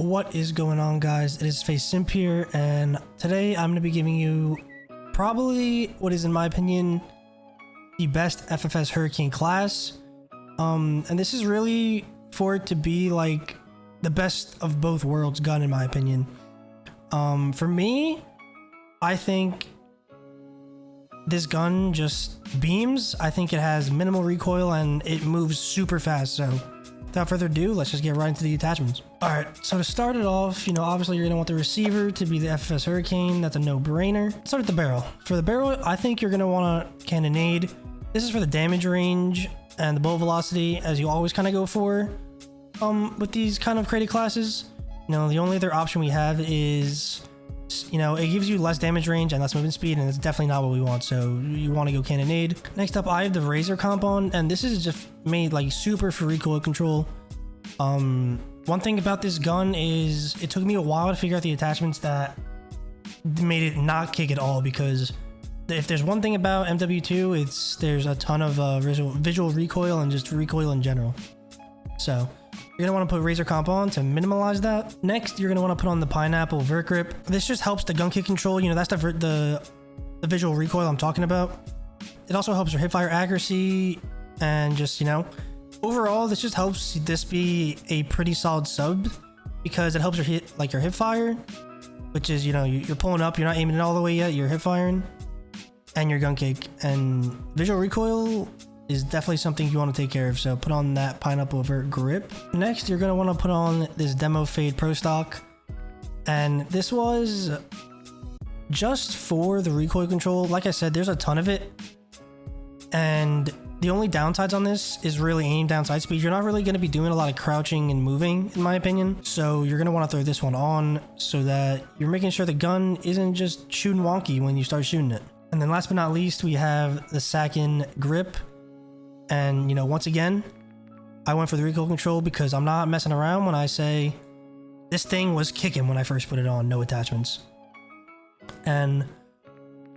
What is going on, guys? It is FaZe Simp here, and today I'm going to be giving you probably what is, in my opinion, the best FFS Hurricane class. And this is really for it to be like the best of both worlds gun, in my opinion. For me, I think this gun just beams. I think it has minimal recoil and it moves super fast. So without further ado, let's just get right into the attachments. All right, so to start it off, you know, obviously you're gonna want the receiver to be the FFS Hurricane. That's a no-brainer. Let's start with the barrel. For the barrel, I think you're gonna want a cannonade. This is for the damage range and the bullet velocity, as you always kind of go for with these kind of created classes. You know, the only other option we have is, you know, it gives you less damage range and less movement speed, and it's definitely not what we want, so you want to go cannonade. Next up, I have the razor comp on, and this is just made like super for recoil control. One thing about this gun is it took me a while to figure out the attachments that made it not kick at all, because if there's one thing about MW2, there's a ton of visual recoil and just recoil in general. So you're gonna want to put razor comp on to minimize that. Next, you're gonna want to put on the pineapple vert grip. This just helps the gun kick control. You know, that's the visual recoil I'm talking about. It also helps your hipfire accuracy, and just, you know, overall, this just helps this be a pretty solid sub, because it helps your hip fire, which is, you know, you're pulling up, you're not aiming it all the way yet, you're hip firing, and your gun kick. And visual recoil is definitely something you want to take care of, so put on that pineapple vert grip. Next, you're going to want to put on this demo fade pro stock, and this was just for the recoil control. Like I said, there's a ton of it, and the only downsides on this is really aim down sight speed. You're not really going to be doing a lot of crouching and moving, in my opinion, so you're going to want to throw this one on so that you're making sure the gun isn't just shooting wonky when you start shooting it. And then last but not least, we have the Sakin grip. And, you know, once again, I went for the recoil control because I'm not messing around when I say this thing was kicking when I first put it on, no attachments. And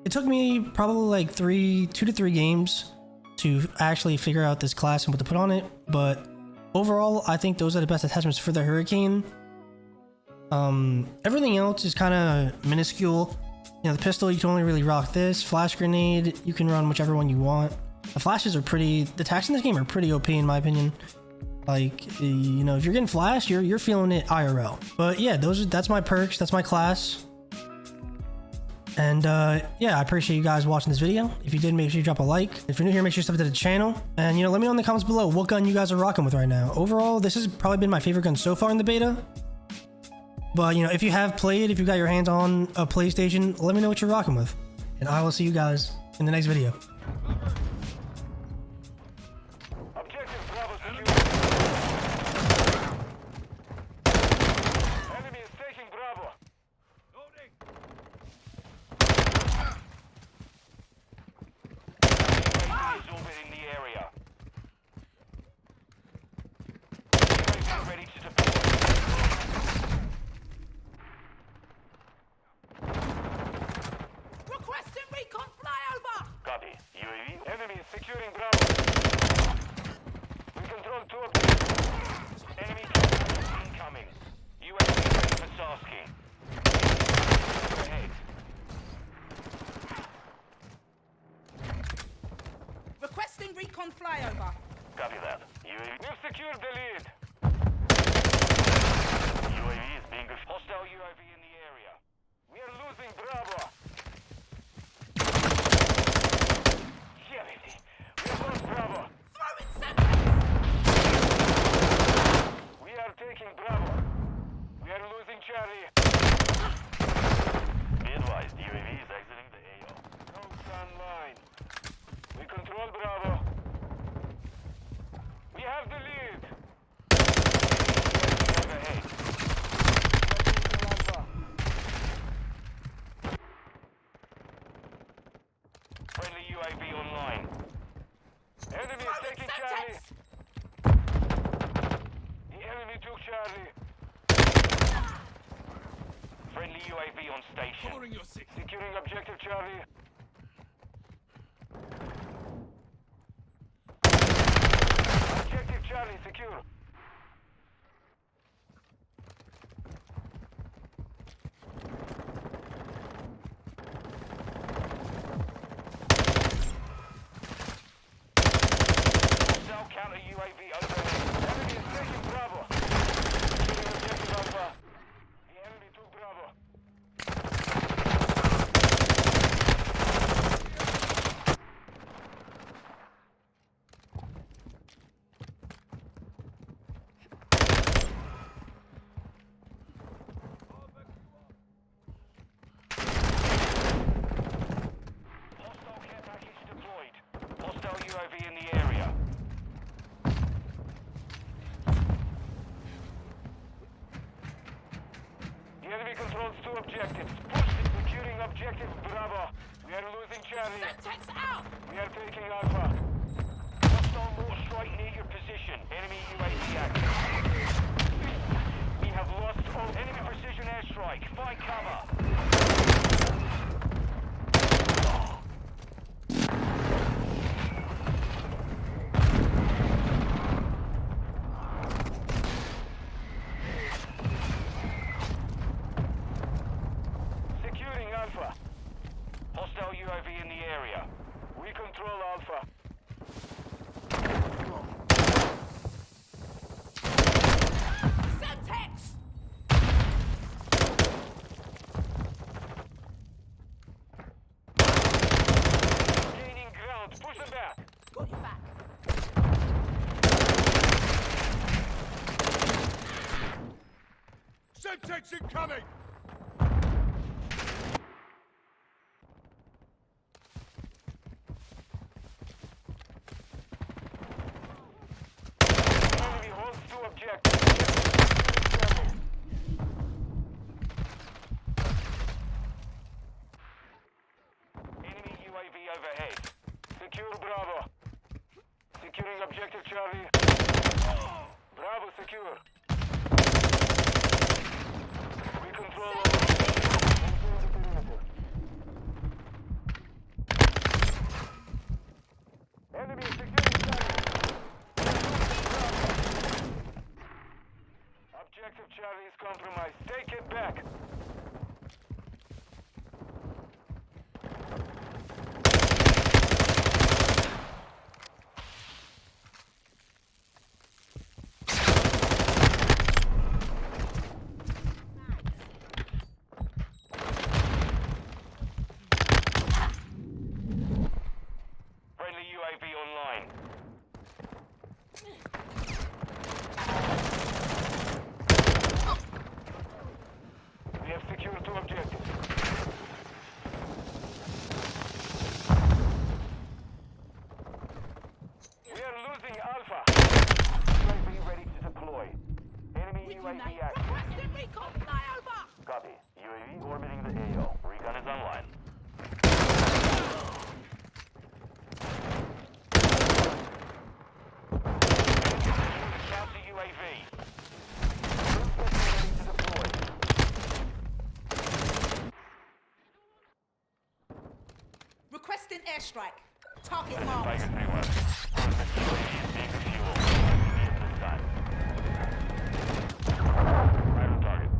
it took me probably like 2 to 3 games to actually figure out this class and what to put on it. But overall, I think those are the best attachments for the Hurricane. Everything else is kind of minuscule. You know, the pistol, you can only really rock this. Flash grenade, you can run whichever one you want. The flashes are the attacks in this game are pretty OP, in my opinion. Like, you know, if you're getting flashed, you're feeling it IRL. But yeah, that's my perks, that's my class. And yeah, I appreciate you guys watching this video. If you did, make sure you drop a like. If you're new here, make sure you sub to the channel. And, you know, let me know in the comments below what gun you guys are rocking with right now. Overall, this has probably been my favorite gun so far in the beta. But, you know, if you have played, if you got your hands on a PlayStation, let me know what you're rocking with. And I will see you guys in the next video. Securing Bravo. We control 2 objectives. Enemy incoming. UAV ready for Sarsky. Ahead. Requesting recon flyover. Copy that. UAV. We've secured the lead. UAV is being hostile UAV in the area. We are losing Bravo. Bravo. We are taking Bravo. We are losing Charlie. Be advised, UAV is exiting the AO. Notes online. We control Bravo. We have the lead. Overhead. Friendly UAV online. Enemy is taking Charlie. The enemy took Charlie. Friendly UAV on station. Securing objective Charlie. Objective Charlie secure. The enemy controls 2 objectives. Push the securing objective Bravo. We are losing Charlie. Semtex out! We are taking Alpha. Hostile mortar strike near your position. Enemy UAV active. We have lost all enemy precision airstrike. Find cover. Securing Alpha. Hostile UAV in the area. We control Alpha. Semtex! Gaining ground. Push them back. Got your back. Semtex incoming! Enemy holds 2 objectives. Enemy UAV overhead. Secure Bravo. Securing objective Charlie. Bravo secure. We control all. Enemy securing Charlie. Objective Charlie is compromised. Take it back. Friendly UAV online. We have secured 2 objectives. We are losing Alpha. UAV ready to deploy. Enemy UAV active. Requesting recon flyover! Copy. UAV orbiting the AO. Recon is online. Counter UAV. Ready to deploy. Requesting airstrike. Target marked. Tiger 3-1. UAV is being refueled. This time. Right on target.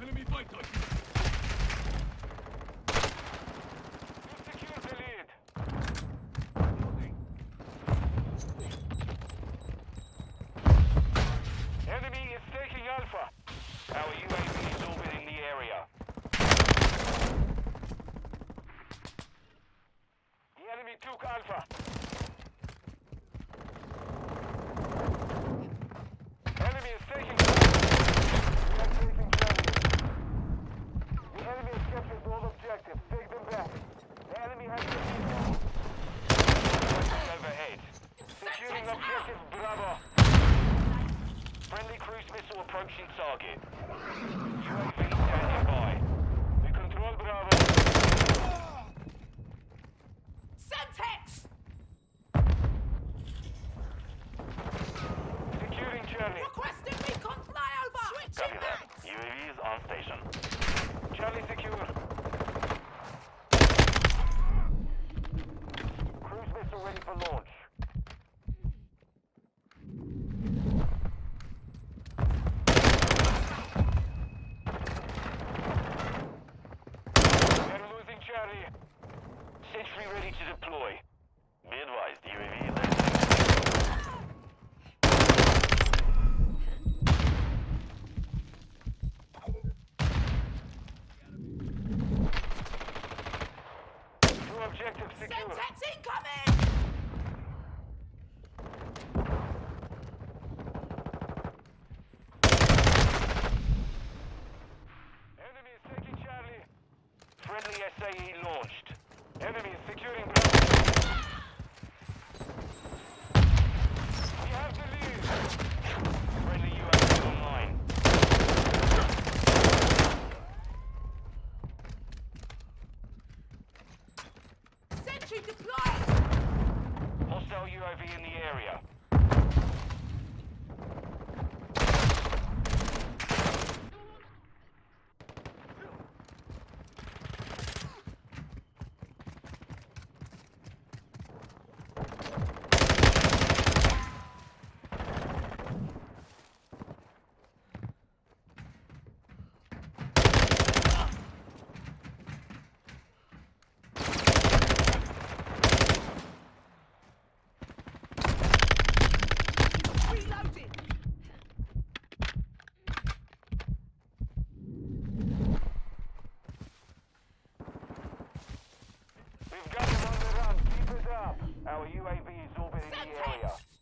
Enemy fighter! You secured the lead. Enemy is taking Alpha. Our UAV is orbiting the area. The enemy took Alpha. Enemy is taking We are taking Charlie. The enemy has captured all objectives. Take them back. The enemy has overhead. Securing objective Bravo. Friendly cruise missile approaching target. UAV standing by. We control Bravo. Semtex! Securing Charlie. Requesting recon flyover! Copy Switching that. mags! UAV is on station. Charlie secure. Cruise missile ready for launch. We are losing Charlie. Sentry ready to deploy. Be advised, UAV is objective secure. Semtex incoming! Friendly SAE launched. Enemy is securing ground. We have the lead. Friendly UAV online. Sentry deployed! Hostile UAV in the area. Reloading! We've got them on the run. Keep it up. Our UAV is orbiting the area. Semtex!